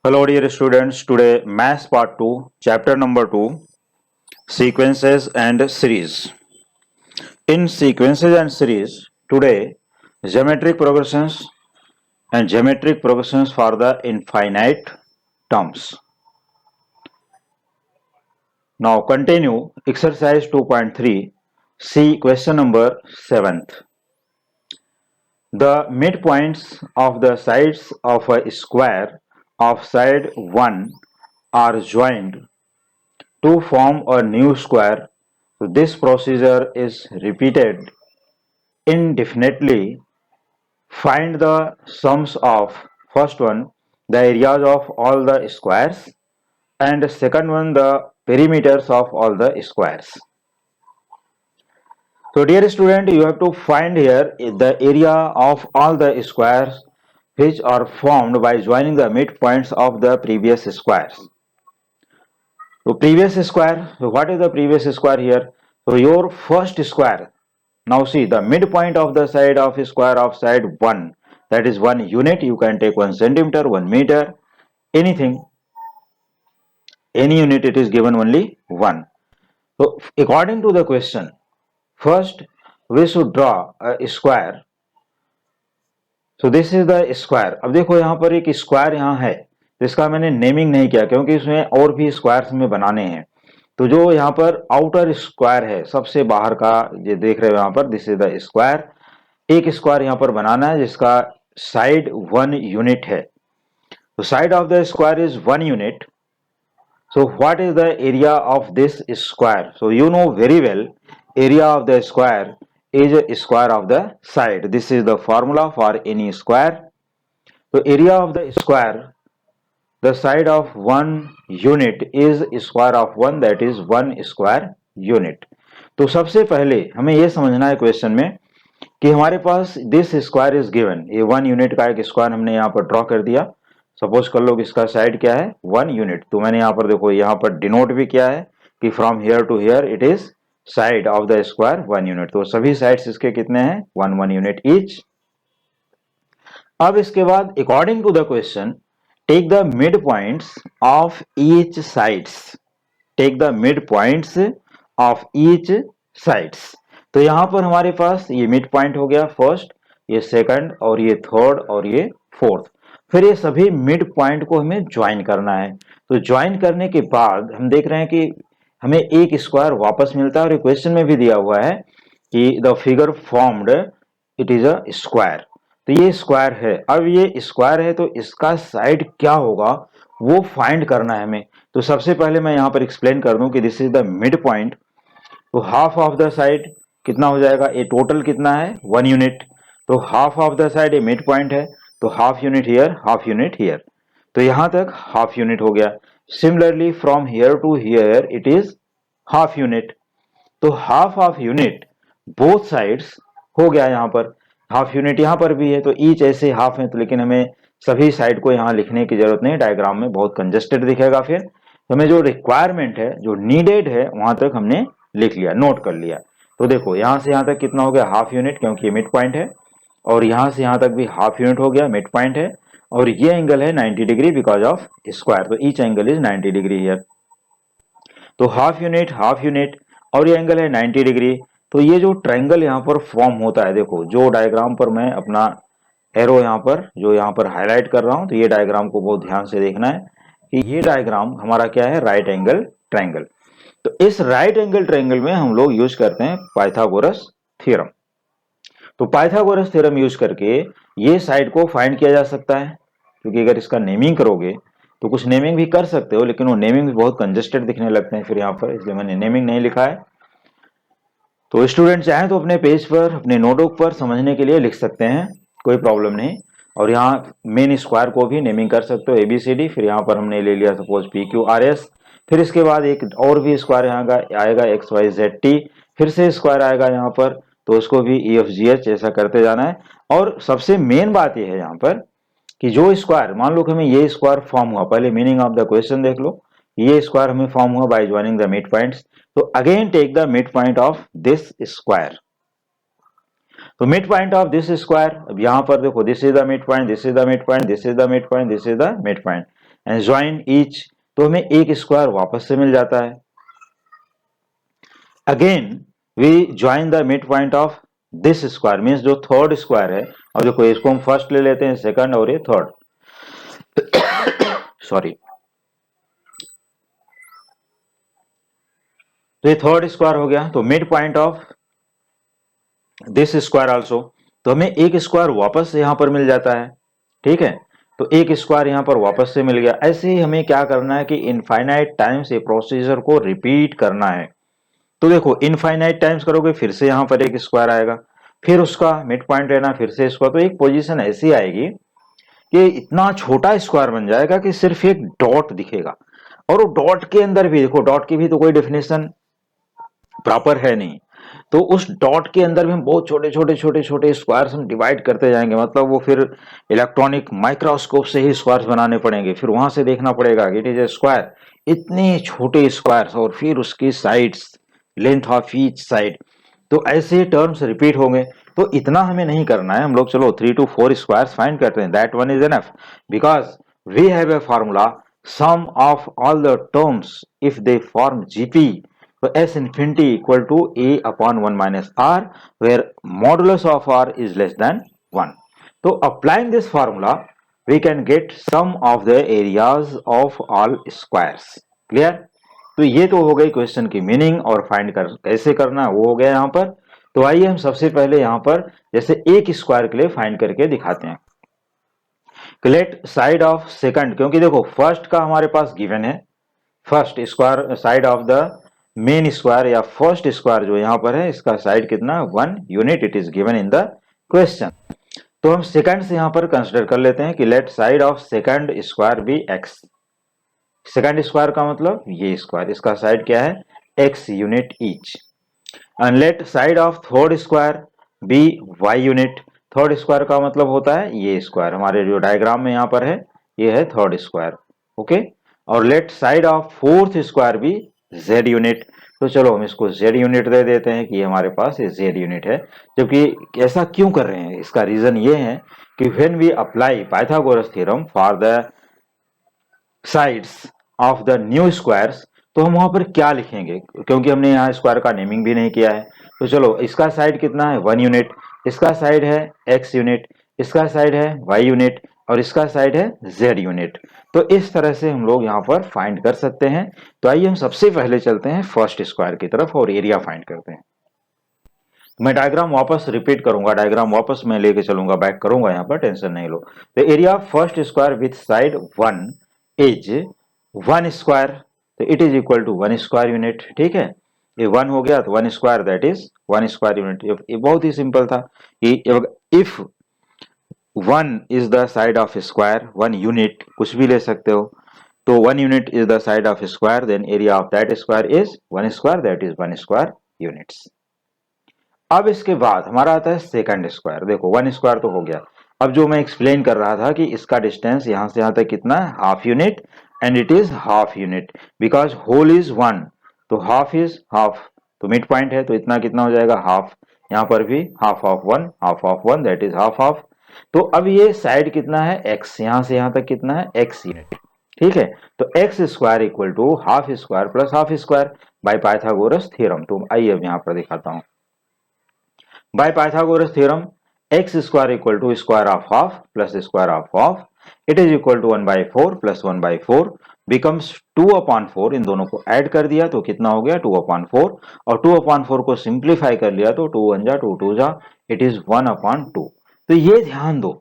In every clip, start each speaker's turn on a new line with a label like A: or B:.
A: Hello dear students, today Maths Part 2, Chapter number 2, Sequences and Series. In Sequences and Series, today Geometric Progressions and Geometric Progressions for the Infinite Terms. Now continue exercise 2.3, see question number 7th. The midpoints of the sides of a square of side 1 are joined to form a new square. This procedure is repeated indefinitely. Find the sums of first one, the areas of all the squares, and the second one, the perimeters of all the squares. So dear student, you have to find here the area of all the squares which are formed by joining the midpoints of the previous squares. So previous square, so what is the previous square here? So your first square. Now see the midpoint of the side of square of side 1, that is 1 unit. You can take 1 centimeter, 1 meter, anything, any unit, it is given only 1. So according to the question, first we should draw a square. So this is the square. अब देखो यहाँ पर एक square यहाँ है जिसका मैंने naming नहीं किया क्योंकि इसमें और भी स्क्वायर्स में बनाने हैं। तो जो यहाँ पर आउटर स्क्वायर है, सबसे बाहर का जो देख रहे हो यहाँ पर, दिस इज द स्क्वायर। एक स्क्वायर यहाँ पर बनाना है जिसका साइड 1 यूनिट है। तो side of the square is 1 unit. So what is the area of this square? So you know very well, area of the square is a square of the side. This is the formula for any square. So area of the square, the side of 1 unit is square of 1, that is 1 square unit. तो सबसे पहले हमें यह समझना है question में कि हमारे पास दिस स्क्वायर इज गिवन, ये 1 यूनिट का एक स्क्वायर हमने यहाँ पर ड्रॉ कर दिया। सपोज कर लो कि इसका साइड क्या है, 1 यूनिट। तो मैंने यहाँ पर देखो यहाँ पर डिनोट भी किया है कि from here to here it is side of the square 1 unit. तो सभी साइड्स इसके कितने हैं, 1 यूनिट ईच। अब इसके बाद according to the question, take the mid points of each sides, take the mid points of each sides. तो यहां पर हमारे पास ये मिड पॉइंट हो गया फर्स्ट, ये सेकंड, और ये थर्ड, और ये फोर्थ। फिर ये सभी मिड पॉइंट को हमें ज्वाइन करना है। तो ज्वाइन करने के बाद हम देख रहे हैं कि हमें एक स्क्वायर वापस मिलता है, और क्वेश्चन में भी दिया हुआ है कि the figure formed it is a square. तो ये स्क्वायर है। अब ये स्क्वायर है तो इसका साइड क्या होगा वो फाइंड करना है हमें। तो सबसे पहले मैं यहाँ पर एक्सप्लेन कर दूं कि this is the mid point. तो हाफ ऑफ द साइड कितना हो जाएगा, ये टोटल कितना है, 1 यूनिट। तो हाफ ऑफ द साइड ये मिड पॉइंट है, तो half unit here, half unit here. तो यहां तक हाफ यूनिट हो गया। Similarly from here to here it is half unit. तो half of unit both sides हो गया। यहाँ पर हाफ यूनिट यहाँ पर भी है, तो ईच ऐसे हाफ है, तो लेकिन हमें सभी साइड को यहाँ लिखने की जरूरत नहीं, डायग्राम में बहुत कंजेस्टेड दिखेगा। फिर तो हमें जो रिक्वायरमेंट है, जो नीडेड है, वहां तक हमने लिख लिया, नोट कर लिया। तो देखो यहाँ से यहाँ तक कितना हो गया, हाफ यूनिट, क्योंकि ये मिड पॉइंट है, और यहाँ से यहाँ तक भी हाफ यूनिट हो गया, मिड पॉइंट है, और ये एंगल है 90 डिग्री बिकॉज ऑफ स्क्वायर। तो each angle is 90 degree here. तो हाफ यूनिट, और ये एंगल है 90 डिग्री। तो ये जो ट्रायंगल यहाँ पर फॉर्म होता है, देखो जो डायग्राम पर मैं अपना एरो यहाँ पर जो यहाँ पर हाईलाइट कर रहा हूँ, तो ये डायग्राम को बहुत ध्यान से देखना है कि ये डायग्राम हमारा क्या है, राइट एंगल ट्रायंगल। तो इस राइट एंगल ट्रायंगल में हम लोग यूज करते हैं पाइथागोरस थ्योरम। तो पाइथागोरस थ्योरम यूज करके ये साइड को फाइंड किया जा सकता है, क्योंकि अगर इसका नेमिंग करोगे तो कुछ नेमिंग भी कर सकते हो, लेकिन वो नेमिंग भी बहुत कंजेस्टेड दिखने लगते हैं फिर यहाँ पर, इसलिए मैंने नेमिंग नहीं लिखा है। तो स्टूडेंट चाहें तो अपने पेज पर, अपने नोटबुक पर समझने के लिए लिख सकते हैं, कोई प्रॉब्लम नहीं। और यहाँ मेन स्क्वायर को भी नेमिंग कर सकते हो, ABCD। फिर यहाँ पर हमने ले लिया सपोज PQRS। फिर इसके बाद एक और भी स्क्वायर यहाँ का आएगा XYZT। फिर से स्क्वायर आएगा यहाँ पर, तो उसको भी EFGH, ऐसा करते जाना है। और सबसे मेन बात यह है यहाँ पर कि जो स्क्वायर, मान लो कि हमें ये स्क्वायर फॉर्म हुआ, पहले मीनिंग ऑफ द क्वेश्चन देख लो, ये स्क्वायर हमें फॉर्म हुआ by joining the mid points. तो again take the mid point of this square. तो mid point of this square, अब यहां पर देखो, this is the mid point, this is the mid point, this is the mid point, this is the mid point. And join each, तो हमें एक square वापस से मिल जाता है। Again we join the mid point of this square, means जो third square है, और देखो इसको हम फर्स्ट ले लेते हैं, सेकंड और ये थर्ड, सॉरी, तो ये थर्ड स्क्वायर हो गया, तो mid point of this square also, तो हमें एक स्क्वायर वापस से यहां पर मिल जाता है, ठीक है, तो एक स्क्वायर यहां पर वापस से मिल गया। ऐसे ही हमें क्या करना है कि इनफाइनाइट टाइम्स ये प्रोसीजर को रिपीट करना है। तो देखो इनफाइनाइट टाइम्स करोगे फिर से यहां पर एक स्क्वायर आएगा, फिर उसका मिड पॉइंट लेना, फिर से स्क्वायर, तो एक पोजीशन ऐसी आएगी कि इतना छोटा स्क्वायर बन जाएगा कि सिर्फ एक डॉट दिखेगा, और वो डॉट के अंदर भी देखो, डॉट की भी तो कोई डेफिनेशन प्रॉपर है नहीं, तो उस डॉट के अंदर भी हम बहुत छोटे छोटे छोटे छोटे स्क्वायर्स हम डिवाइड करते जाएंगे, मतलब वो फिर इलेक्ट्रॉनिक माइक्रोस्कोप से ही स्क्वायर्स बनाने पड़ेंगे, फिर वहां से देखना पड़ेगा कि इट इज ए स्क्वायर, इतने छोटे स्क्वायर्स, और फिर उसकी sides, length of each side, तो ऐसे टर्म्स रिपीट होंगे। तो इतना हमें नहीं करना है, हम लोग चलो 3 to 4 स्क्वायर्स फाइंड करते हैं, that one is enough, because we have a formula sum of all the terms if they form GP, तो s infinity equal to a upon 1 minus r, where modulus of r is less than 1. So applying this formula we can get sum of the areas of all squares. Clear? तो ये तो हो गई question की meaning, और find कर कैसे करना है वो हो गया यहाँ पर। तो आइए हम सबसे पहले यहाँ पर जैसे एक स्क्वायर के लिए फाइंड करके दिखाते हैं। लेट साइड ऑफ सेकंड, क्योंकि देखो फर्स्ट का हमारे पास गिवन है, first square side of the main square या फर्स्ट स्क्वायर जो यहां पर है, इसका साइड कितना, 1 unit, it is given in the question. तो हम सेकंड से यहां पर कंसीडर कर लेते हैं कि let side of second square be X, second square का मतलब ये स्क्वायर, इसका साइड क्या है, X unit each, and let side of third square be Y unit, third square का मतलब होता है ये स्क्वायर, हमारे जो डायग्राम में यहां पर है ये है थर्ड स्क्वायर, ओके, और let side of fourth square भी z यूनिट, तो चलो हम इसको z यूनिट दे देते हैं कि हमारे पास ये z यूनिट है। जबकि ऐसा क्यों कर रहे हैं, इसका रीजन ये है कि when we apply Pythagoras theorem for the sides of the new squares, तो हम वहां पर क्या लिखेंगे, क्योंकि हमने यहाँ स्क्वायर का नेमिंग भी नहीं किया है। तो चलो इसका साइड कितना है 1 यूनिट, इसका साइड है x यूनिट, इसका साइड है y यूनिट, और इसका साइड है z यूनिट। तो इस तरह से हम लोग यहाँ पर फाइंड कर सकते हैं। तो आइए हम सबसे पहले चलते हैं फर्स्ट स्क्वायर की तरफ और एरिया फाइंड करते हैं। मैं डायग्राम वापस रिपीट करूंगा, डायग्राम वापस मैं लेके चलूंगा, बैक करूंगा, यहाँ पर टेंशन नहीं लो। तो area of first square with side 1 is 1 square, तो it is equal to 1 square unit, ठीक है, ये 1 हो गया तो 1 square that is 1 square unit. ये बहुत ही सिंपल था कि if 1 is the side of square, 1 unit कुछ भी ले सकते हो, तो 1 unit is the side of square, then area of that square is 1 square, that is 1 square units. अब इसके बाद हमारा आता है सेकंड स्क्वायर, देखो 1 स्क्वायर तो हो गया। अब जो मैं एक्सप्लेन कर रहा था कि इसका डिस्टेंस यहां से यहां तक कितना है, half unit, and it is half unit because whole is 1, तो हाफ इज हाफ, तो मिड पॉइंट है तो इतना कितना हो जाएगा हाफ, यहाँ पर भी half of 1, half of 1 that is half of. तो अब ये साइड कितना है x, यहां से यहां तक कितना है x यूनिट, ठीक है, तो x square equal to half square plus half square by Pythagoras theorem. तो आइए अब यहां पर दिखाता हूं, by Pythagoras theorem x square equal to square of half plus square of half, it is equal to 1/4 plus 1/4 becomes 2/4, इन दोनों को ऐड कर दिया तो कितना हो गया 2/4, और 2/4 को सिंप्लीफाई कर लिया तो 2 1 जा 2 2 जा, इट इज 1/2। तो ये ध्यान दो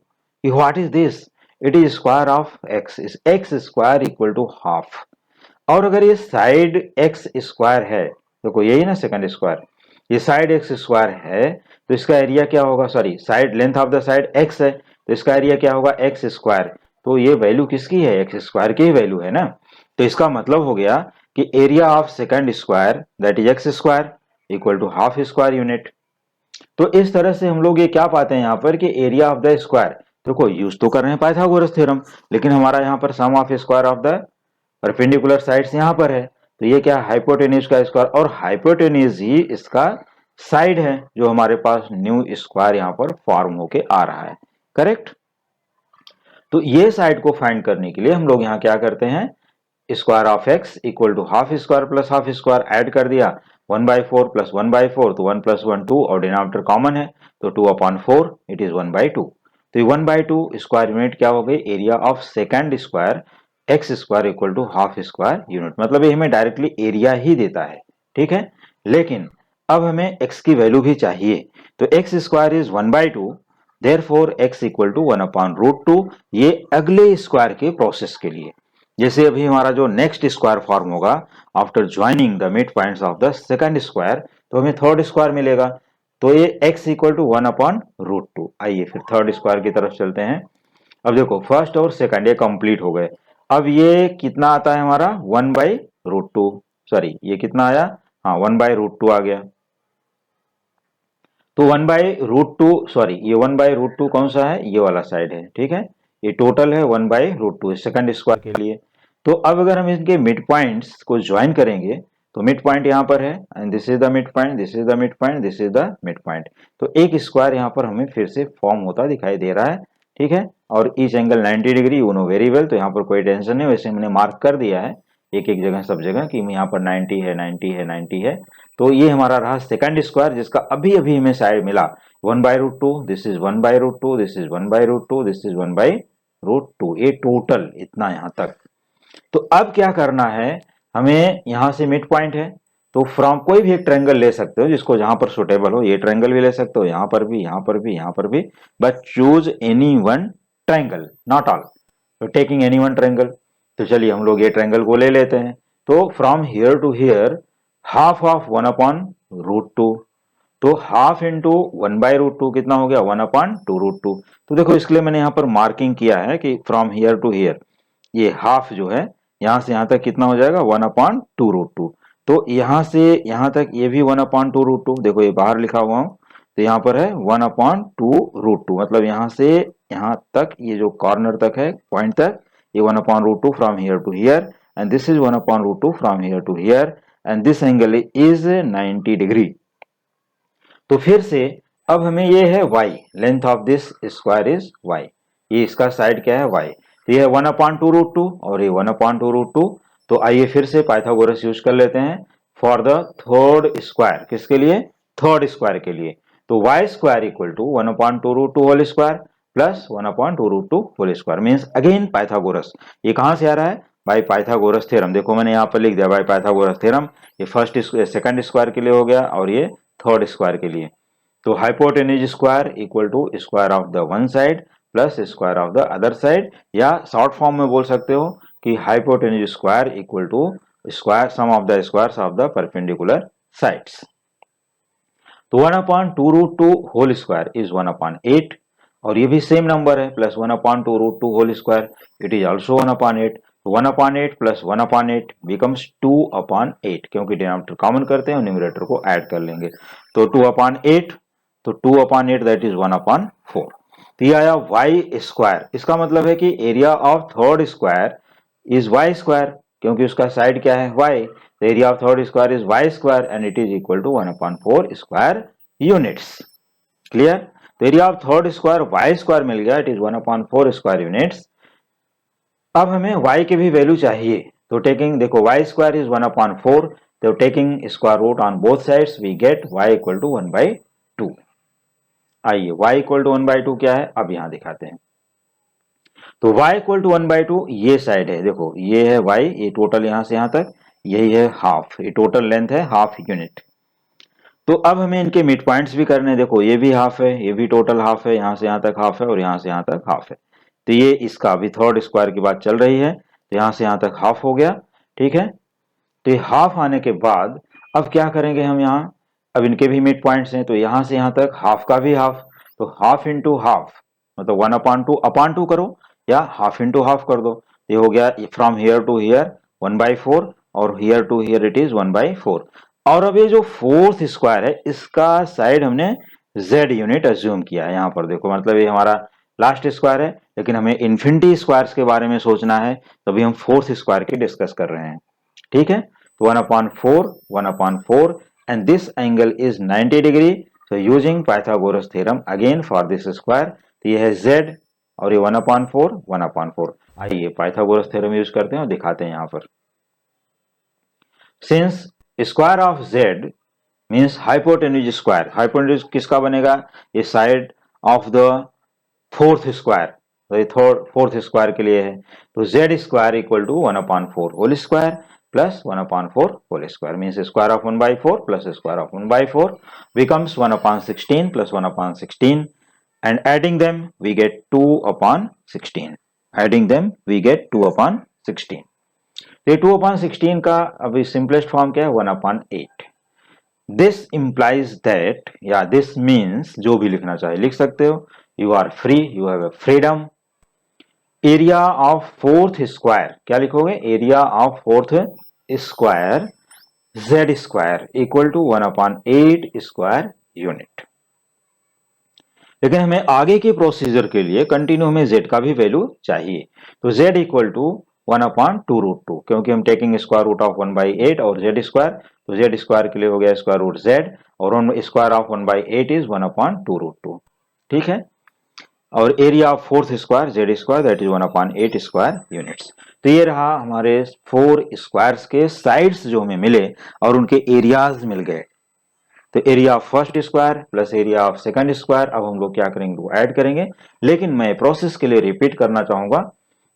A: कि what is this, it is square of x, is x square equal to half, और अगर ये साइड एक्स स्क्वायर है, देखो यही ना सेकंड स्क्वायर, ये साइड एक्स स्क्वायर है, तो इसका एरिया क्या होगा, sorry side length of the side x है, तो इसका एरिया क्या होगा एक्स स्क्वायर, तो ये वैल्यू किसकी है, एक्स स्क्वायर की वैल्यू है ना। तो इसका मतलब हो गया कि area of second square that is x square equal to half square unit. तो इस तरह से हम लोग ये क्या पाते हैं यहाँ पर कि एरिया ऑफ द स्क्वायर, देखो यूज तो कर रहे हैं पाइथागोरस थ्योरम, लेकिन हमारा यहाँ पर sum of square of the perpendicular sides यहाँ पर है, तो ये क्या हाइपोटेन्यूज का स्क्वायर, और हाइपोटेन्यूज ही इसका साइड है जो हमारे पास न्यू स्क्वायर यहाँ पर फॉर्म होके आ रहा है, करेक्ट। तो ये साइड को फाइंड करने के लिए हम लोग यहाँ क्या करते हैं, square of x equal to half square plus half square add कर दिया, 1/4 प्लस 1/4, तो 1 प्लस 1 2 और डिनोमिनेटर कॉमन है तो 2/4 इट इज 1/2। तो 1/2 स्क्वायर यूनिट क्या हो गई, area of second square x square equal to half square unit, मतलब ये हमें डायरेक्टली एरिया ही देता है। ठीक है, लेकिन अब हमें x की वैल्यू भी चाहिए, तो x square is 1/2, therefore x equal to 1/√2। ये अगले स्क्वायर के प्रोसेस के लिए, जैसे अभी हमारा जो नेक्स्ट स्क्वायर फॉर्म होगा after joining the mid points of the second square, तो हमें थर्ड स्क्वायर मिलेगा, तो ये x इक्वल टू 1/√2। आइए फिर थर्ड स्क्वायर की तरफ चलते हैं। अब देखो फर्स्ट और सेकंड ये कंप्लीट हो गए, अब ये कितना आता है हमारा 1/√2, सॉरी ये कितना आया, हाँ 1/√2 आ गया। तो 1/√2, सॉरी ये 1/√2 कौन सा है, ये वाला साइड है। ठीक है, ये टोटल है 1/√2 सेकंड स्क्वायर के लिए। तो अब अगर हम इनके मिड पॉइंट्स को ज्वाइन करेंगे, तो मिड पॉइंट यहाँ पर है and this is the mid point, this is the mid point, this is the mid point, तो एक स्क्वायर यहाँ पर हमें फिर से फॉर्म होता दिखाई दे रहा है। ठीक है, और each angle 90 degree, you know very well, तो यहाँ पर कोई टेंशन नहीं, वैसे हमने मार्क कर दिया है एक एक जगह सब जगह कि यहाँ पर 90 है 90 है 90 है। तो ये हमारा रहा सेकंड स्क्वायर जिसका अभी अभी हमें साइड मिला 1/√2, this is 1/√2, this is 1/√2, this is 1/√2, ये टोटल इतना यहाँ तक। तो अब क्या करना है, हमें यहाँ से मिड पॉइंट है, तो फ्रॉम कोई भी एक ट्रायंगल ले सकते हो जिसको जहां पर सुटेबल हो, ये ट्रायंगल भी ले सकते हो, यहाँ पर भी, यहाँ पर भी, यहाँ पर भी, but choose any one triangle, not all, तो टेकिंग एनी वन ट्रायंगल। तो चलिए हम लोग ये ट्रायंगल को ले लेते हैं। तो from here to here half of 1/√2, तो हाफ इंटू 1/√2 कितना हो गया 1/√2। तो देखो इसके लिए मैंने यहाँ पर मार्किंग किया है कि फ्रॉम हियर टू हियर ये हाफ जो है यहां से यहां तक कितना हो जाएगा 1/√2। तो यहां से यहां तक ये भी 1/√2, देखो ये बाहर लिखा हुआ हूं, तो यहाँ पर है 1/√2, मतलब यहां से यहां तक ये जो कॉर्नर तक है पॉइंट तक, ये 1/√2 from here to here, and this is 1/√2 from here to here, and this angle is 90 degree. तो फिर से अब हमें ये है y, length of this square is y, ये इसका साइड क्या है y, तो ये है 1/√2 और ये 1/√2। तो आइए फिर से पाइथागोरस यूज कर लेते हैं फॉर द थर्ड स्क्वायर, किसके लिए, थर्ड स्क्वायर के लिए। तो y square equal to 1/√2 whole square plus 1/√2 whole square, means again Pythagoras. ये कहां से आ रहा है, बाय पाइथागोरस थ्योरम। देखो मैंने यहाँ पर लिख दिया बाय पाइथागोरस थ्योरम, ये फर्स्ट सेकंड स्क्वायर के लिए हो गया और ये थर्ड स्क्वायर के लिए। तो hypotenuse square equal to square of the one side plus square of the other side, या शॉर्ट फॉर्म में बोल सकते हो कि hypotenuse square equal to square sum of the squares of the perpendicular sides. तो 1/√2 होल स्क्वायर इज 1/8, और ये भी सेम नंबर है, plus 1/√2 whole square it is also 1/8। 1/8 plus 1/8 becomes 2/8, क्योंकि डिनोमिनेटर कॉमन करते हैं और न्यूमरेटर को ऐड कर लेंगे, तो 2/8, तो 2/8 दैट इज 1/4। तो ये आया y स्क्वायर, इसका मतलब है कि area of third square is y square, क्योंकि उसका साइड क्या है y, the area of third square is y square and it is equal to 1/4 square units. Clear? तो area of third square y square मिल गया, it is 1/4 square units। अब हमें y की भी वैल्यू चाहिए, तो टेकिंग, देखो y square is 1/4, तो taking square root on both sides we get y equal to 1/2। आइए y इक्वल टू 1/2 क्या है, अब यहां दिखाते हैं। तो y इक्वल टू 1/2 ये साइड है, देखो ये है y, ये टोटल यहां से यहां तक, यही है हाफ, ये टोटल लेंथ है हाफ यूनिट। तो अब हमें इनके मिड पॉइंट्स भी करने, देखो ये भी हाफ है, ये भी टोटल हाफ है, यहां से यहां तक हाफ है और यहां से यहां तक हाफ है। तो ये इसका अभी थर्ड स्क्वायर की बात चल रही है, तो यहां से यहां तक हाफ हो गया। ठीक है, तो ये हाफ आने के बाद अब क्या करेंगे हम यहाँ, अब इनके भी मिड पॉइंट्स हैं, तो यहां से यहां तक हाफ का भी हाफ, तो हाफ इंटू हाफ, मतलब 1/2 करो या हाफ इंटू हाफ कर दो, ये हो गया फ्रॉम हियर टू हियर 1/4 और here to here it is 1/4। और अब ये जो फोर्थ स्क्वायर है इसका साइड हमने z यूनिट अज्यूम किया है यहाँ पर, देखो मतलब ये हमारा लास्ट स्क्वायर है, लेकिन हमें इन्फिनिटी स्क्वायर्स के बारे में सोचना है, तभी हम फोर्थ स्क्वायर की डिस्कस कर रहे हैं। ठीक है, तो 1/4 and this angle is 90 degree, so using Pythagoras theorem again for this square, तो ये है z और ये 1/4 1/4। आइए पाइथागोरस थ्योरम यूज करते हैं और दिखाते हैं यहाँ पर। Since square of z means hypotenuse square, hypotenuse किसका बनेगा, ये side of the fourth square, तो ये फोर्थ स्क्वायर के लिए है, तो z square equal to 1/4 whole square plus 1/4 whole square means square of 1/4 plus square of 1/4 becomes 1/16 plus 1/16 and adding them we get 2/16, adding them we get 2/16। ये 2/16 का अभी simplest form क्या है, 1/8। दिस इंप्लाइज दैट या this means, जो भी लिखना चाहे लिख सकते हो, you are free, you have a freedom. Area of fourth square क्या लिखोगे, area of fourth square z square equal to 1/8 square unit. लेकिन हमें आगे के प्रोसीजर के लिए कंटिन्यू हमें z का भी वैल्यू चाहिए, तो z इक्वल टू 1/2√2, क्योंकि हम टेकिंग स्क्वायर रूट ऑफ 1/8 और z स्क्वायर, तो z स्क्वायर के लिए हो गया स्क्वायर रूट z और स्क्वायर ऑफ 1/8 इज 1/2√2, ठीक है। और area of fourth square z square that is 1/8 square units. तो ये रहा हमारे 4 स्क्वायर्स के साइड्स जो हमें मिले और उनके एरियाज मिल गए। तो area of first square plus area of second square, अब हम लोग क्या करेंगे, वो ऐड करेंगे। लेकिन मैं प्रोसेस के लिए रिपीट करना चाहूंगा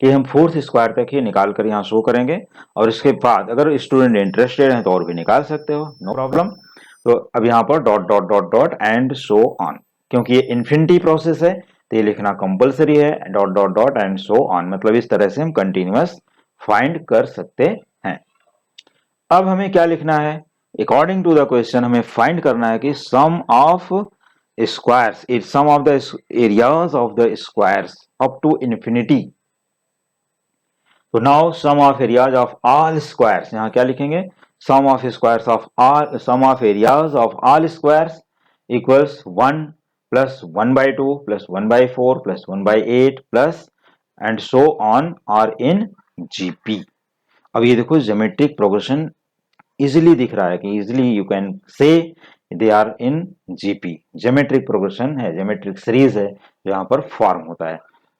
A: कि हम फोर्थ स्क्वायर तक ही निकाल कर यहाँ शो करेंगे, और इसके बाद अगर स्टूडेंट इंटरेस्टेड हैं तो और भी निकाल सकते हो, नो प्रॉब्लम। तो अब यहाँ पर dot dot dot dot and so on, क्योंकि ये इन्फिनिटी प्रोसेस है तो ये लिखना कंपलसरी है, dot dot dot and so on, मतलब इस तरह से हम कंटिन्यूअस फाइंड कर सकते हैं। अब हमें क्या लिखना है, अकॉर्डिंग टू द क्वेश्चन हमें फाइंड करना है कि sum of squares is sum of the areas of the squares up to infinity. तो now sum of areas of all squares, यहां क्या लिखेंगे, sum of squares of all, sum of areas of all squares equals 1 plus 1/2 plus 1/4 plus 1/8 plus and so on are in GP. अब ये देखो geometric progression easily दिख रहा है कि easily you can say they are in GP, geometric progression है, geometric series है जो यहाँ पर फॉर्म होता है।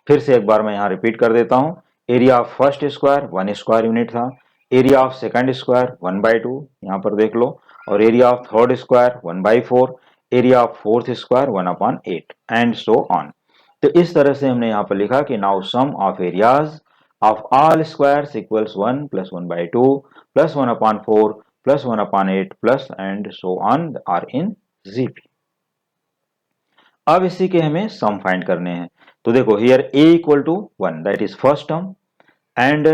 A: फिर से एक बार मैं यहाँ रिपीट कर देता हूँ, area of first square 1 square unit था, एरिया ऑफ सेकंड स्क्वायर 1/2 यहाँ पर देख लो, और area of third square 1/4, area of fourth square 1/8 and so on. तो इस तरह से हमने यहाँ पर लिखा कि now sum of areas of all squares equals 1 plus 1/2 plus 1/4 plus 1/8 plus and so on are in GP. अब इसी के हमें सम फाइंड करने हैं। तो देखो here a equal to 1 that is first term and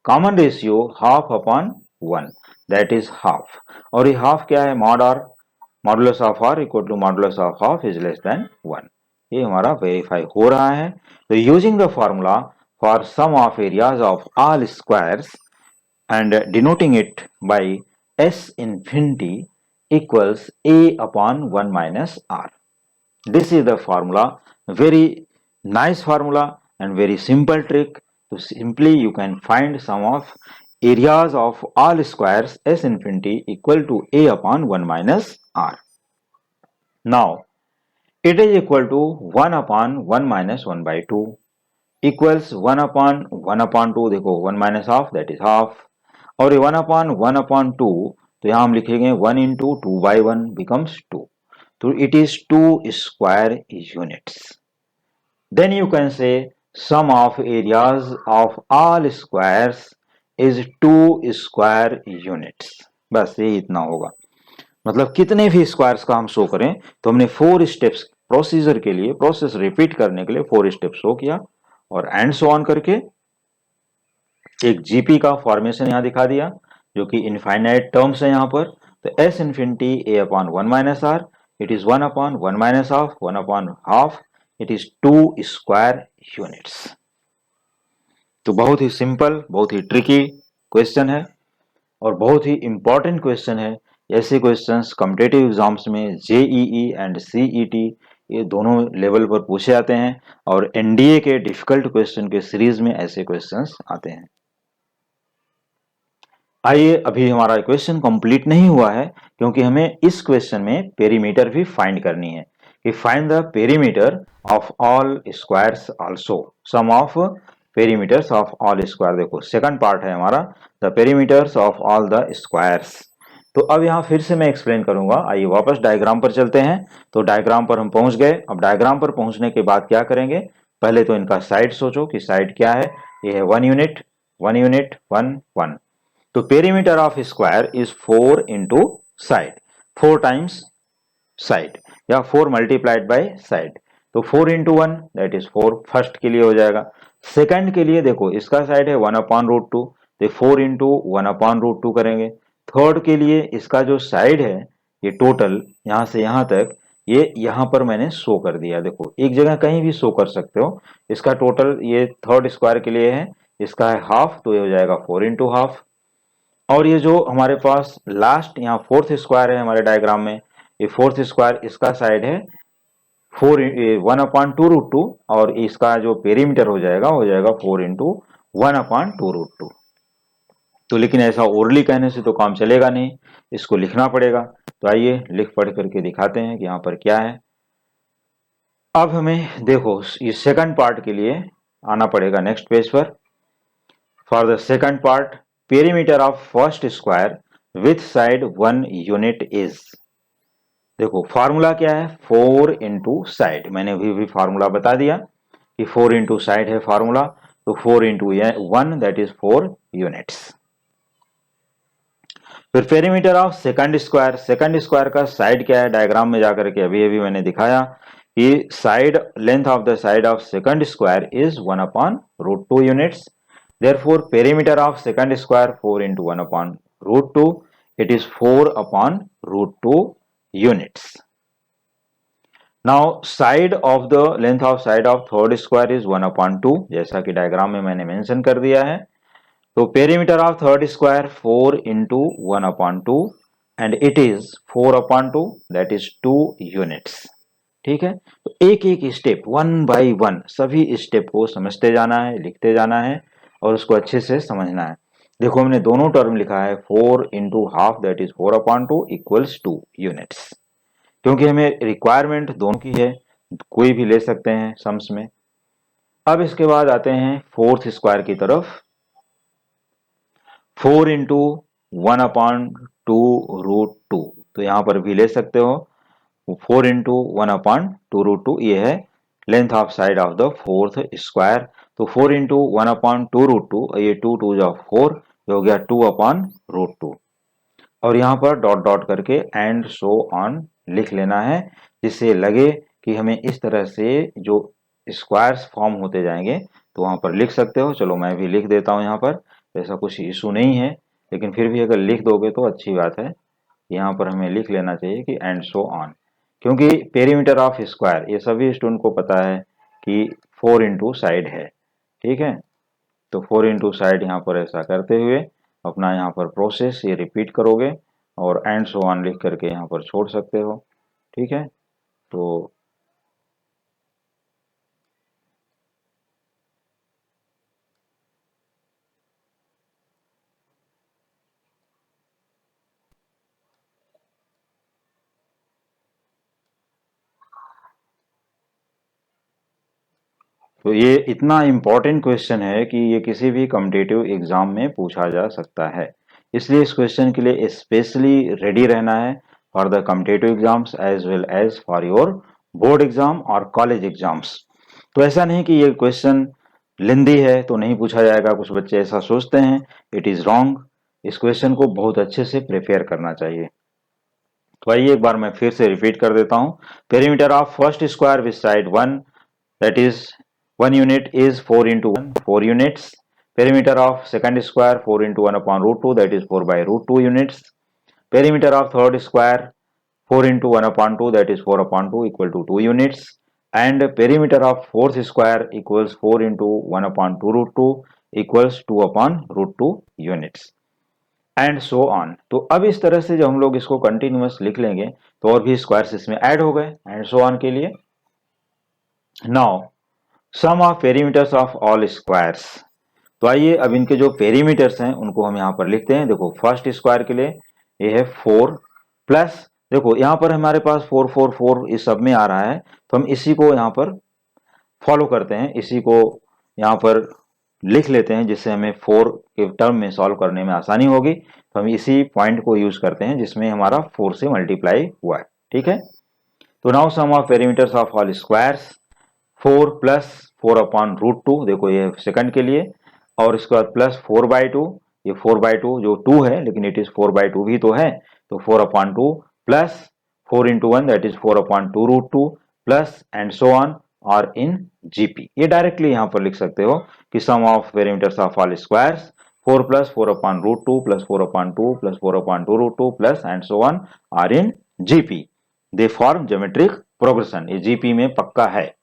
A: common ratio half upon 1 that is half, और ये हाफ क्या है, mod r, modulus of r equal to modulus of half is less than 1। ये हमारा वेरीफाई हो रहा है। तो using the formula for sum of areas of all squares and denoting it by s infinity equals a upon 1 minus r. This is the formula, very nice formula and very simple trick. So simply you can find sum of areas of all squares s infinity equal to a upon 1 minus r. Now it is equal to 1 upon 1 minus 1/2 equals 1 upon 2, देखो 1 minus half that is half, और ये 1/1/2 तो यहां हम लिखेंगे 1 into 2/1 becomes 2, तो it is 2 square units. Then you can say sum of areas of all squares is 2 square units. बस ये इतना होगा, मतलब कितने भी स्क्वायर्स का हम शो करें तो हमने 4 स्टेप्स प्रोसीजर के लिए, प्रोसेस रिपीट करने के लिए 4 स्टेप शो किया और एंड सो ऑन करके एक जीपी का फॉर्मेशन यहां दिखा दिया जो कि इनफाइनाइट टर्म्स है यहां पर। तो S infinity a upon 1 minus r, it is 1 upon 1 minus half, 1 upon half, it is 2 square units. तो बहुत ही सिंपल, बहुत ही ट्रिकी क्वेश्चन है और बहुत ही इंपॉर्टेंट क्वेश्चन है। ऐसे क्वेश्चंस कॉम्पिटिटिव एग्जाम्स में जेईई एंड सीईटी ये दोनों लेवल पर पूछे जाते हैं और एनडीए के डिफिकल्ट क्वेश्चन के सीरीज में ऐसे क्वेश्चंस आते हैं। आइए, अभी हमारा क्वेश्चन कंप्लीट नहीं हुआ है क्योंकि हमें इस क्वेश्चन में पेरीमीटर भी फाइंड करनी है कि find the perimeter of all squares also, sum of perimeters of all square. देखो सेकंड पार्ट है हमारा the perimeters of all the squares. तो अब यहाँ फिर से मैं एक्सप्लेन करूंगा। आइए वापस डायग्राम पर चलते हैं। तो डायग्राम पर हम पहुंच गए। अब डायग्राम पर पहुंचने के बाद क्या करेंगे, पहले तो इनका साइड सोचो कि साइड क्या है। ये है 1 यूनिट 1 यूनिट 1 1। तो perimeter of square is 4 into side, 4 times side या 4 मल्टीप्लाइड बाय साइड। तो 4 इंटू 1 दैट इज 4 फर्स्ट के लिए हो जाएगा। सेकंड के लिए देखो इसका साइड है 1 अपॉन रूट टू, तो 4 इंटू 1 अपॉन रूट टू करेंगे। थर्ड के लिए इसका जो साइड है ये टोटल यहां से यहां तक, ये यहां पर मैंने शो कर दिया। देखो एक जगह कहीं भी शो कर सकते हो। इसका टोटल ये थर्ड स्क्वायर के लिए है, इसका है हाफ, तो ये हो जाएगा 4 इंटू हाफ। और ये जो हमारे पास लास्ट यहाँ फोर्थ स्क्वायर है हमारे डायग्राम में, ये फोर्थ स्क्वायर इसका साइड है 4 1 अपॉन टू रूट टू, और इसका जो पेरीमीटर हो जाएगा 4 into 1 upon two root two. तो लेकिन ऐसा ओरली कहने से तो काम चलेगा नहीं, इसको लिखना पड़ेगा। तो आइए लिख पढ़ करके दिखाते हैं कि यहाँ पर क्या है। अब हमें देखो इस सेकंड पार्ट के लिए आना पड़ेगा नेक्स्ट पेज पर। For the second part, perimeter of first square with side 1 unit is. देखो फार्मूला क्या है, 4 इंटू साइड। मैंने भी फार्मूला बता दिया कि 4 इंटू साइड है फार्मूला। तो 4 इंटू 1 दैट इज 4 यूनिट्स। फिर perimeter of second square, second square का साइड क्या है, डायग्राम में जाकर के अभी अभी मैंने दिखाया कि side length of the side of second square is 1 upon root two units. Therefore, perimeter of second square 4 into 1 upon root 2. It is 4 upon root 2 units. Now, side of the length of side of third square is 1 upon 2. जैसा कि diagram में मैंने mention कर दिया है। तो perimeter of third square 4 into 1 upon 2 and it is 4 upon 2 that is 2 units. ठीक है, तो एक एक स्टेप 1 बाई 1 सभी स्टेप को समझते जाना है, लिखते जाना है और उसको अच्छे से समझना है। देखो हमने दोनों टर्म लिखा है 4 into half that is 4 upon 2 equals 2 units, क्योंकि हमें रिक्वायरमेंट दोनों की है, कोई भी ले सकते हैं सम्स में। अब इसके बाद आते हैं फोर्थ स्क्वायर की तरफ। 4 इंटू 1 अपॉन 2 रूट 2, तो यहां पर भी ले सकते हो 4 इंटू 1 अपॉन 2 रूट 2, ये है length of side of the fourth square. तो 4 इंटू 1 अपॉन 2 रूट 2, ये 2 2 जा 4, हो गया 2 अपॉन रूट 2। और यहाँ पर डॉट डॉट करके एंड सो ऑन लिख लेना है, जिससे लगे कि हमें इस तरह से जो स्क्वायर्स फॉर्म होते जाएंगे तो वहां पर लिख सकते हो। चलो मैं भी लिख देता हूँ यहाँ पर, ऐसा कुछ इशू नहीं है, लेकिन फिर भी अगर लिख दोगे तो अच्छी बात है। यहाँ पर हमें लिख लेना चाहिए कि एंड सो ऑन, क्योंकि पेरीमीटर ऑफ स्क्वायर ये सभी स्टूडेंट को पता है कि 4 इंटू साइड है। ठीक है, तो 4 इंटू साइड यहाँ पर ऐसा करते हुए अपना यहाँ पर प्रोसेस ये रिपीट करोगे और एंड सो ऑन लिख करके यहाँ पर छोड़ सकते हो। ठीक है, तो ये इतना इम्पोर्टेंट क्वेश्चन है कि ये किसी भी कॉम्पिटिटिव एग्जाम में पूछा जा सकता है, इसलिए इस क्वेश्चन के लिए स्पेशली रेडी रहना है for the competitive exams as well as for your board exam और कॉलेज एग्जाम्स। तो ऐसा नहीं कि ये क्वेश्चन लेंदी है तो नहीं पूछा जाएगा, कुछ बच्चे ऐसा सोचते हैं, इट इज रॉन्ग। इस क्वेश्चन को बहुत अच्छे से प्रिपेयर करना चाहिए। तो आइए एक बार मैं फिर से रिपीट कर देता हूं। Perimeter of first square with side 1 that is 1 unit is 4 into 1 4 units. Perimeter of second square 4 into 1 upon root 2 that is 4 by root 2 units. Perimeter of third square 4 into 1 upon 2 that is 4 upon 2 equal to 2 units. And perimeter of fourth square equals 4 into 1 upon 2 root 2 equals 2 upon root 2 units. And so on. तो अब इस तरह से जब हम लोग इसको continuous लिख लेंगे तो और भी स्क्वायर्स इसमें ऐड हो गए एंड सो ऑन के लिए। Now sum of perimeters of all squares. तो आइए अब इनके जो पेरीमीटर्स हैं उनको हम यहाँ पर लिखते हैं। देखो फर्स्ट स्क्वायर के लिए ये है 4 प्लस देखो यहाँ पर हमारे पास 444 इस सब में आ रहा है, तो हम इसी को यहाँ पर फॉलो करते हैं, इसी को यहाँ पर लिख लेते हैं, जिससे हमें 4 के टर्म में सॉल्व करने में आसानी होगी। तो हम इसी पॉइंट को यूज करते हैं जिसमें हमारा 4 से मल्टीप्लाई हुआ है। ठीक है, तो now sum of perimeters of all squares, 4 plus 4 upon root 2, देखो ये सेकंड के लिए, और इसके बाद प्लस 4/2, ये 4/2 जो 2 है लेकिन इट इज 4/2 भी तो है, तो 4 upon 2 plus 4 into 1 that is 4 upon 2 root 2 plus and so on और इन जीपी। ये डायरेक्टली यहां पर लिख सकते हो कि sum of perimeters of all squares 4 plus 4 upon root 2 plus 4 upon 2 plus 4 upon 2 root 2 plus and so on are in GP, they form geometric progression. ये GP में पक्का है।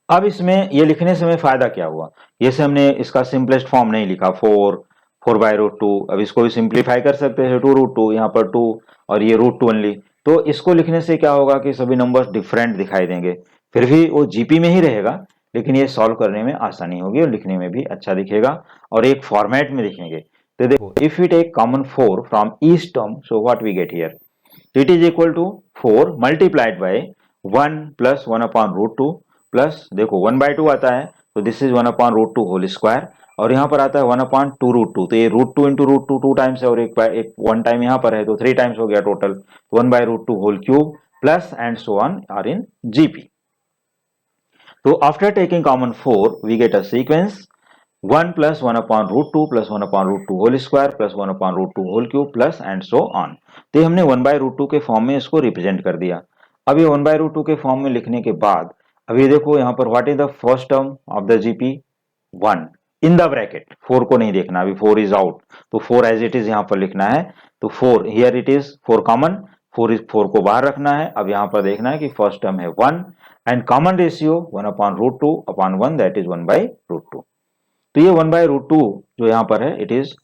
A: अब इसमें ये लिखने से हमें फायदा क्या हुआ, जैसे हमने इसका सिंपलेस्ट फॉर्म नहीं लिखा 4 बाई रूट 2, अब इसको भी सिंप्लीफाई कर सकते हैं 2 रूट 2, यहाँ पर 2 और ये रूट 2 ओनली, तो इसको लिखने से क्या होगा कि सभी नंबर्स डिफरेंट दिखाई देंगे, फिर भी वो जीपी में ही रहेगा, लेकिन ये सॉल्व करने में आसानी होगी और लिखने में भी अच्छा दिखेगा और एक फॉर्मेट में दिखेंगे। तो देखो, if we take common 4 from each term, so what we get here, it is equal to 4 multiplied by 1 plus 1 upon root 2 plus, देखो 1/2 आता है तो this is 1 upon root 2 whole square, और यहाँ पर आता है 1 अपॉन 2 रूट 2, तो ये रूट 2 इंटू रूट 2 2 टाइम्स है और एक 1 टाइम यहाँ पर है तो 3 टाइम्स हो गया total, 1/√2 whole cube plus and so on are in GP. तो after taking common 4 we get a sequence 1 plus 1 upon root 2 plus 1 upon root 2 whole square plus 1 upon root 2 whole cube plus and so on. तो हमने 1/√2 के form में इसको represent कर दिया। अब ये 1/√2 के फॉर्म में लिखने के बाद अब ये देखो यहाँ पर what is the first term of the GP, 1 in the bracket, 4 को नहीं देखना, अभी 4 इज आउट, तो 4 एज इट इज यहाँ पर लिखना है, तो 4 हियर इट इज 4 कॉमन, 4 को बाहर रखना है। अब यहाँ पर देखना है कि फर्स्ट टर्म है 1 and common ratio 1 upon root 2 upon 1 that is 1/√2। तो ये 1/√2 जो यहाँ पर है इट इज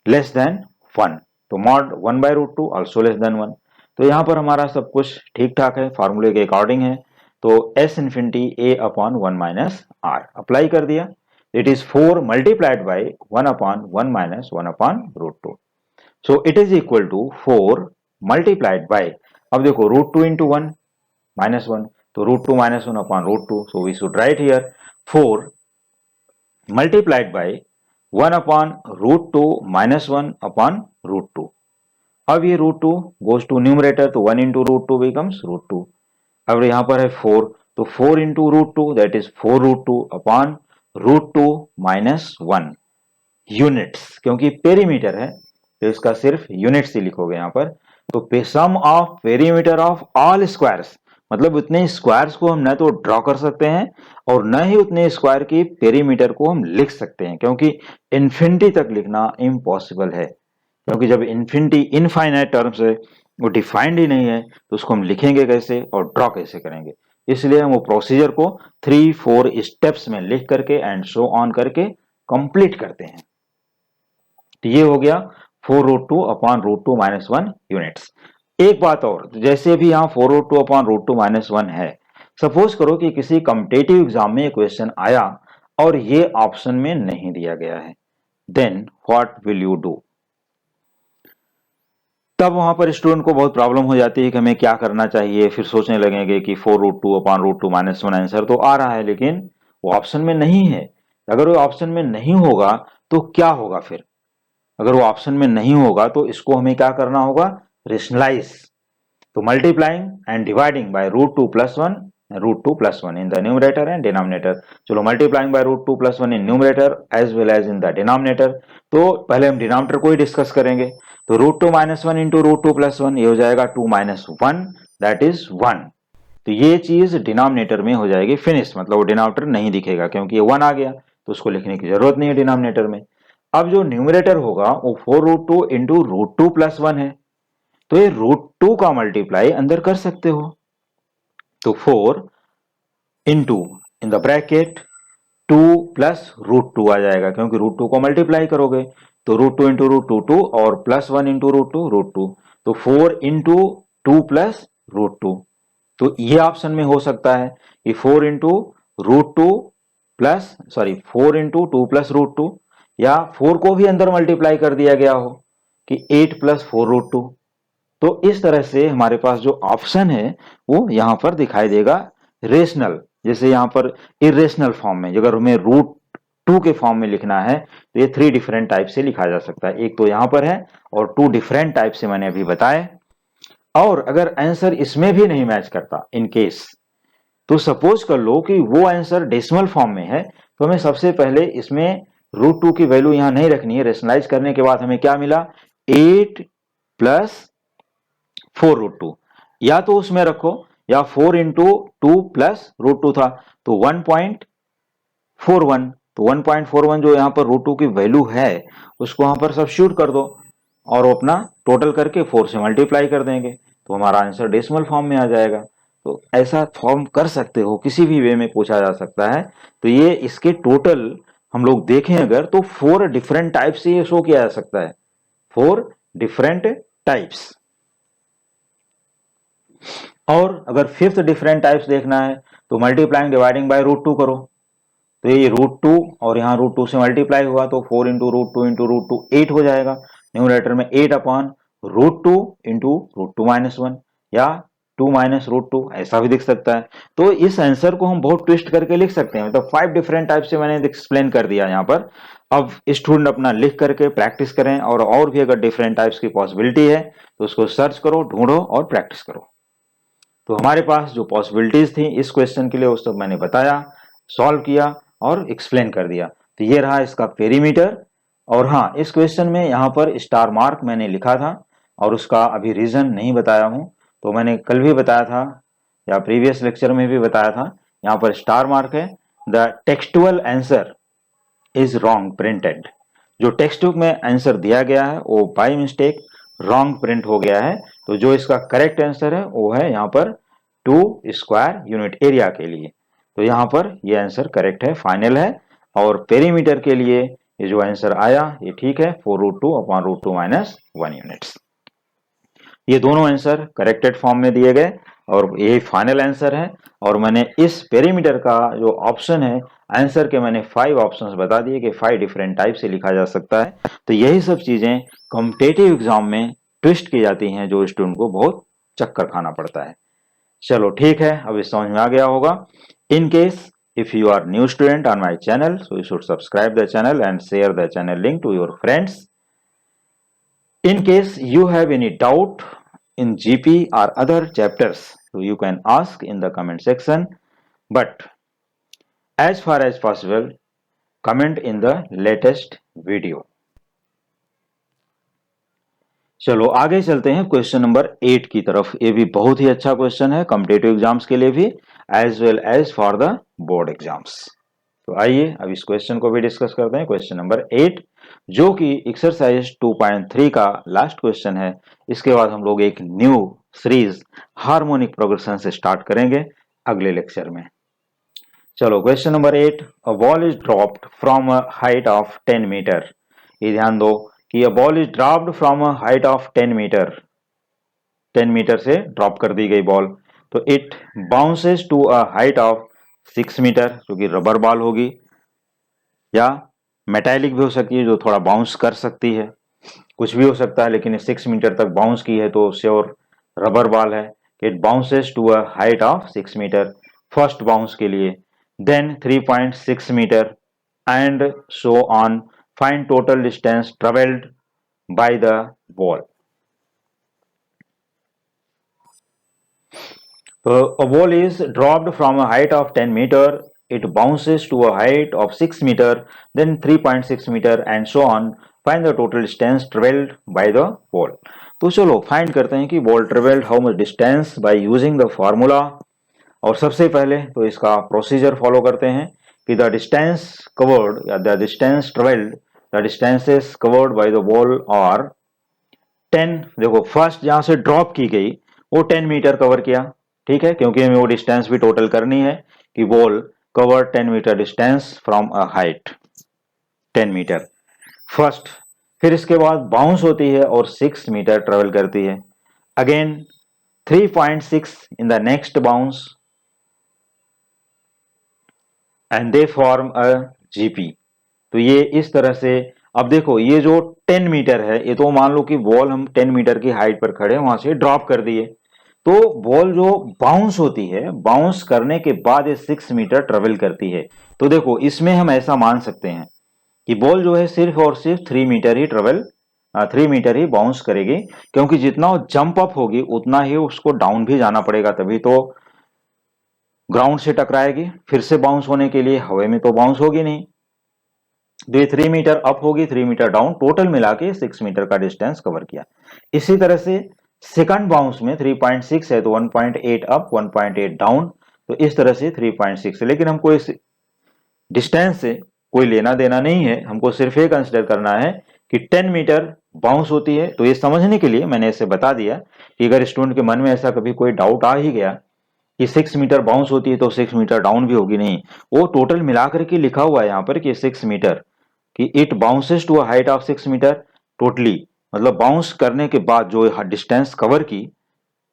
A: लेस देन 1, तो मॉड 1/√2 ऑल्सो लेस देन 1। तो यहाँ पर हमारा सब कुछ ठीक ठाक है, फार्मूले के अकॉर्डिंग है, तो s infinity a upon 1 minus r apply कर दिया, it is 4 multiplied by 1 upon 1 minus 1 upon root 2, so it is equal to 4 multiplied by, अब देखो रूट 2 इंटू 1 माइनस 1, तो root 2 minus 1 upon root 2, so we should write here 4 multiplied by 1 upon root 2 minus 1 upon root 2. अब ये root 2 goes to numerator, तो 1 into root 2 becomes root 2. अब यहाँ पर है 4, तो 4 into root 2 that is 4 root 2 upon root 2 minus 1 units, क्योंकि perimeter है तो इसका सिर्फ यूनिट्स ही लिखोगे यहाँ पर। तो sum of perimeter of all squares, मतलब उतने स्क्वायर्स को हम न तो ड्रॉ कर सकते हैं और न ही उतने स्क्वायर की पेरीमीटर को हम लिख सकते हैं, क्योंकि इन्फिनिटी तक लिखना इम्पॉसिबल है, क्योंकि जब इन्फिनिटी इनफाइनाइट टर्म्स है, वो डिफाइंड ही नहीं है, तो उसको हम लिखेंगे कैसे और ड्रॉ कैसे करेंगे। इसलिए हम वो प्रोसीजर को 3-4 स्टेप्स में लिख करके एंड सो ऑन करके कंप्लीट करते हैं। तो ये हो गया 4√2 अपॉन रूट 2 माइनस 1 यूनिट्स। एक बात और, जैसे भी यहाँ 4√2 अपॉन रूट 2 माइनस 1 है, सपोज करो कि किसी कॉम्पिटिटिव एग्जाम में क्वेश्चन आया और ये ऑप्शन में नहीं दिया गया है, then what will you do. तब वहां पर स्टूडेंट को बहुत प्रॉब्लम हो जाती है कि हमें क्या करना चाहिए, फिर सोचने लगेंगे कि 4√2 अपॉन रूट 2 माइनस 1 आंसर तो आ रहा है लेकिन वो ऑप्शन में नहीं है। अगर वो ऑप्शन में नहीं होगा तो क्या होगा फिर, अगर वो ऑप्शन में नहीं होगा तो इसको हमें क्या करना होगा, रेशनलाइज, तो multiplying and dividing by root 2 plus 1 root 2 plus 1 in the numerator and denominator. चलो multiplying by root 2 plus 1 in numerator as well as in the denominator. तो पहले हम डिनोमिनेटर को ही डिस्कस करेंगे, तो root 2 minus 1 into root 2 plus 1, ये हो जाएगा 2 माइनस 1 दैट इज 1। तो ये चीज डिनोमिनेटर में हो जाएगी फिनिश, मतलब वो डिनोमिनेटर नहीं दिखेगा क्योंकि ये 1 आ गया, तो उसको लिखने की जरूरत नहीं है डिनोमिनेटर में। अब जो न्यूमरेटर होगा वो 4√2 इंटू रूट 2 प्लस 1 है, तो ये रूट 2 का मल्टीप्लाई अंदर कर सकते हो, तो 4 into in the bracket 2 plus root 2 आ जाएगा, क्योंकि रूट 2 को मल्टीप्लाई करोगे तो रूट 2 इंटू रूट 2 2 और प्लस 1 इंटू रूट 2, तो 4 इंटू 2 प्लस रूट 2। तो ये ऑप्शन में हो सकता है कि 4 into root 2 plus 4 into 2 plus root 2, या 4 को भी अंदर मल्टीप्लाई कर दिया गया हो कि 8 प्लस 4 रूट 2, तो इस तरह से हमारे पास जो ऑप्शन है वो यहाँ पर दिखाई देगा रेशनल। जैसे यहाँ पर इरेशनल फॉर्म में अगर हमें रूट टू के फॉर्म में लिखना है तो ये थ्री डिफरेंट टाइप से लिखा जा सकता है। एक तो यहाँ पर है और टू डिफरेंट टाइप से मैंने अभी बताए। और अगर आंसर इसमें भी नहीं मैच करता इन केस, तो सपोज कर लो कि वो आंसर डेसिमल फॉर्म में है, तो हमें सबसे पहले इसमें रूट टू की वैल्यू यहां नहीं रखनी है। रेशनलाइज करने के बाद हमें क्या मिला, 8 प्लस 4√2, या तो उसमें रखो या 4 × 2 प्लस √2 था तो 1.41। तो 1.41 जो यहाँ पर √2 की वैल्यू है उसको वहां पर सब्स्टिट्यूट कर दो और वो अपना टोटल करके 4 से मल्टीप्लाई कर देंगे तो हमारा आंसर डेसिमल फॉर्म में आ जाएगा। तो ऐसा फॉर्म कर सकते हो, किसी भी वे में पूछा जा सकता है। तो ये इसके टोटल हम लोग देखें अगर तो 4 डिफरेंट टाइप से ये शो किया जा सकता है, 4 डिफरेंट टाइप्स। और अगर फिफ्थ डिफरेंट टाइप्स देखना है तो मल्टीप्लाइंग डिवाइडिंग बाय √2 करो। तो ये √2 और यहाँ √2 से मल्टीप्लाई हुआ तो 4 × √2 8 हो जाएगा। न्यूमरेटर में 8/√2 × √2-1 या 2 - √2 ऐसा भी दिख सकता है। तो इस आंसर को हम बहुत ट्विस्ट करके लिख सकते हैं। मतलब 5 डिफरेंट टाइप से मैंने एक्सप्लेन कर दिया यहाँ पर। अब स्टूडेंट अपना लिख करके प्रैक्टिस करें और भी अगर डिफरेंट टाइप्स की पॉसिबिलिटी है तो उसको सर्च करो, ढूंढो और प्रैक्टिस करो। तो हमारे पास जो पॉसिबिलिटीज थी इस क्वेश्चन के लिए वो सब मैंने बताया, सॉल्व किया और एक्सप्लेन कर दिया। तो ये रहा इसका पेरीमीटर। और हाँ, इस क्वेश्चन में यहाँ पर स्टार मार्क मैंने लिखा था और उसका अभी रीजन नहीं बताया हूँ। तो मैंने कल भी बताया था या प्रीवियस लेक्चर में भी बताया था, यहाँ पर स्टार मार्क है। The textual answer is wrong printed. जो टेक्स्ट बुक में आंसर दिया गया है वो बाय मिस्टेक रॉन्ग प्रिंट हो गया है। तो जो इसका करेक्ट आंसर है वो है यहाँ पर 2 स्क्वायर यूनिट एरिया के लिए। तो यहाँ पर ये आंसर करेक्ट है, फाइनल है। और पेरीमीटर के लिए ये जो आंसर आया ये ठीक है, 4√2/√2 - 1 यूनिट्स। ये दोनों आंसर करेक्टेड फॉर्म में दिए गए और यही फाइनल आंसर है। और मैंने इस पेरीमीटर का जो ऑप्शन है आंसर के मैंने 5 ऑप्शंस बता दिए कि 5 डिफरेंट टाइप से लिखा जा सकता है। तो यही सब चीजें कॉम्पिटिटिव एग्जाम में ट्विस्ट की जाती हैं जो स्टूडेंट को बहुत चक्कर खाना पड़ता है। चलो ठीक है, अब इस समझ में आ गया होगा। In case if you are new student on my channel so you should subscribe the channel and share the channel link to your friends. In case you have any doubt in GP or other chapters, so you can ask in the comment section. But as far as possible, comment in the latest video. चलो आगे चलते हैं question number 8 की तरफ। ये भी बहुत ही अच्छा क्वेश्चन है कॉम्पिटिटिव एग्जाम्स के लिए भी as well as for the board exams. तो आइए अब इस क्वेश्चन को भी डिस्कस करते हैं। क्वेश्चन नंबर 8 जो कि एक्सरसाइज 2.3 का लास्ट क्वेश्चन है। इसके बाद हम लोग एक न्यू सीरीज हार्मोनिक प्रोग्रेशन से स्टार्ट करेंगे अगले लेक्चर में। चलो question number 8, a ball is dropped from a height of 10 metre. ये ध्यान दो कि a ball is dropped from a height of 10 metre, 10 metre से ड्रॉप कर दी गई बॉल। तो it bounces to a height of 6 metre, जो कि रबर बॉल होगी या मेटालिक भी हो सकती है जो थोड़ा बाउंस कर सकती है, कुछ भी हो सकता है, लेकिन 6 मीटर तक बाउंस की है तो श्योर रबर बॉल है। It bounces to a height of 6 metre first bounce के लिए, then 3.6 metre and so on. Find total distance travelled by the ball. A ball is dropped from a height of 10 meter. It bounces to a height of 6 meter, then 3.6 meter and so on. Find the total distance traveled by the ball. तो चलो find करते हैं कि ball travelled how much distance by using the formula. और सबसे पहले तो इसका प्रोसीजर फॉलो करते हैं कि द डिस्टेंस कवर्ड या the distance travelled, the distances covered by the ball और 10। देखो फर्स्ट जहां से ड्रॉप की गई वो 10 मीटर कवर किया, ठीक है, क्योंकि हमें वो डिस्टेंस भी टोटल करनी है कि ball cover 10 metre distance from a height 10 metre first. फिर इसके बाद बाउंस होती है और 6 मीटर ट्रेवल करती है। Again 3.6 in the next bounce and they form a GP. तो ये इस तरह से, अब देखो ये जो 10 मीटर है, ये तो मान लो कि बॉल हम 10 मीटर की हाइट पर खड़े वहां से ड्रॉप कर दिए, तो बॉल जो बाउंस होती है, बाउंस करने के बाद ये 6 मीटर ट्रेवल करती है। तो देखो इसमें हम ऐसा मान सकते हैं कि बॉल जो है सिर्फ और सिर्फ 3 मीटर ही 3 मीटर ही बाउंस करेगी, क्योंकि जितना वो जंप अप होगी उतना ही उसको डाउन भी जाना पड़ेगा, तभी तो ग्राउंड से टकराएगी। फिर से बाउंस होने के लिए हवा में तो बाउंस होगी नहीं। तो ये 3 मीटर अप होगी, 3 मीटर डाउन, टोटल मिला के 6 मीटर का डिस्टेंस कवर किया। इसी तरह से सेकंड बाउंस में 3.6 है, तो 1.8 अप 1.8 डाउन, तो इस तरह से 3.6 है। लेकिन हमको इस डिस्टेंस से कोई लेना देना नहीं है, हमको सिर्फ ये कंसिडर करना है कि 10 मीटर बाउंस होती है। तो ये समझने के लिए मैंने इसे बता दिया कि अगर स्टूडेंट के मन में ऐसा कभी कोई डाउट आ ही गया कि 6 मीटर बाउंस होती है तो 6 मीटर डाउन भी होगी, नहीं, वो टोटल मिलाकर के लिखा हुआ है यहाँ पर कि 6 मीटर, कि it bounces to a height of 6 metre totally, मतलब बाउंस करने के बाद जो डिस्टेंस कवर की,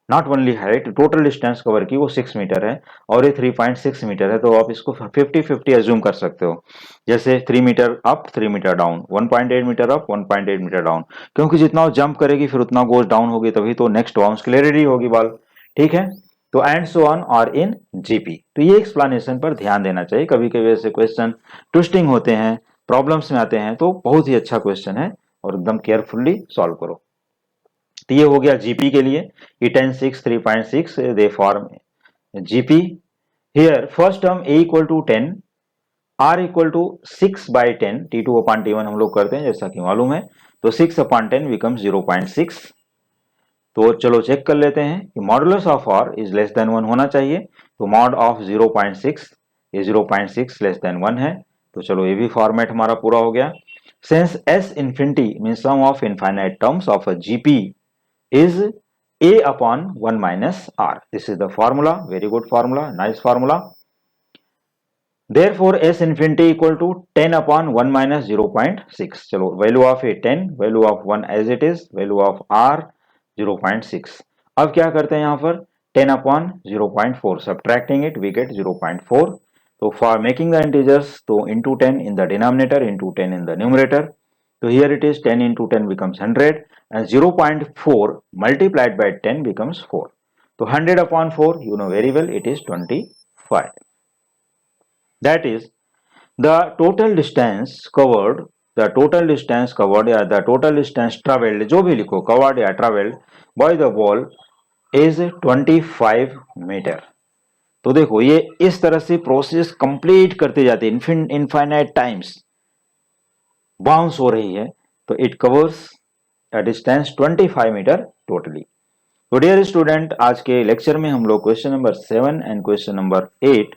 A: not only height, total distance cover की वो 6 मीटर है और ये 3.6 मीटर है। तो आप इसको 50-50 एज्यूम कर सकते हो, जैसे 3 metre up 3 metre down, 1.8 metre up 1.8 metre down, क्योंकि जितना वो जंप करेगी फिर उतना गोज डाउन होगी, तभी तो नेक्स्ट बाउंस के लिए रेडी होगी बॉल। ठीक है, तो एंड सो ऑन और इन जीपी। तो ये एक्सप्लेनेशन पर ध्यान देना चाहिए, कभी कभी ऐसे क्वेश्चन ट्विस्टिंग होते हैं, प्रॉब्लम्स में आते हैं, तो बहुत ही अच्छा क्वेश्चन है और एकदम केयरफुली सॉल्व करो। तो ये हो गया जीपी के लिए, ये 10 6 3.6 they form GP. Here first term a equal to 10, r equal to 6/10, t2 upon t1 हम लोग करते हैं जैसा कि मालूम है, तो 6/10 बिकम्स 0.6। तो चलो चेक कर लेते हैं कि modulus of r is less than 1 होना चाहिए, तो मॉड ऑफ 0.6, ये 0.6 लेस देन 1 है, तो चलो ये भी फॉर्मेट हमारा पूरा हो गया। Since s infinity means sum of infinite terms of a gp is a upon 1 minus r. This is the formula, very good formula, nice formula. Therefore s infinity equal to 10 upon 1 minus 0.6. चलो value of a 10, value of 1 as it is, value of r 0.6. अब क्या करते हैं यहाँ पर 10 upon 0.4, subtracting it we get 0.4. तो for making the integers, तो into 10 in the denominator, into 10 in the numerator. So here it is 10 into 10 becomes 100 and 0.4 multiplied by 10 becomes 4. So 100 upon 4, you know very well, it is 25. That is the total distance covered, the total distance covered या the total distance traveled, जो भी लिखो covered या traveled by the ball is 25 meter. तो देखो ये इस तरह से प्रोसेस कंप्लीट करते जाते हैं इनफाइनाइट टाइम्स, बाउंस हो रही है, तो it covers a distance 25 metre totally. तो डियर स्टूडेंट, आज के लेक्चर में हम लोग question number 7 and question number 8,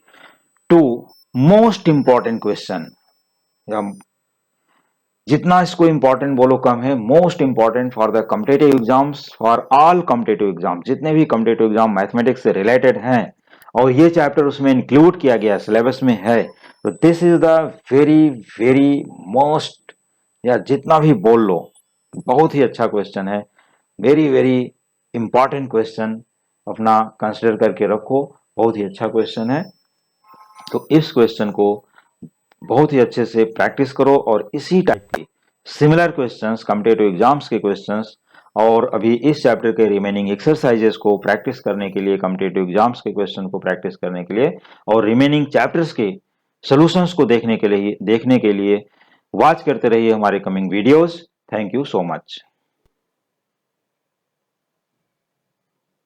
A: two most important question, जितना इसको इंपॉर्टेंट बोलो कम है, most important for the competitive exams, for all competitive exam, जितने भी कॉम्पिटिटिव एग्जाम मैथमेटिक्स से रिलेटेड हैं और ये चैप्टर उसमें इंक्लूड किया गया सिलेबस में है, तो this is the very very most, या जितना भी बोल लो, बहुत ही अच्छा क्वेश्चन है, वेरी वेरी इंपॉर्टेंट क्वेश्चन, अपना कंसिडर करके रखो, बहुत ही अच्छा क्वेश्चन है। तो इस क्वेश्चन को बहुत ही अच्छे से प्रैक्टिस करो और इसी टाइप के सिमिलर क्वेश्चंस, कॉम्पिटिटिव एग्जाम्स के क्वेश्चंस और अभी इस चैप्टर के रिमेनिंग एक्सरसाइजेस को प्रैक्टिस करने के लिए, कॉम्पिटिटिव एग्जाम्स के क्वेश्चन को प्रैक्टिस करने के लिए और रिमेनिंग चैप्टर्स के सॉल्यूशंस को देखने के लिए वॉच करते रहिए हमारे coming videos. Thank you so much.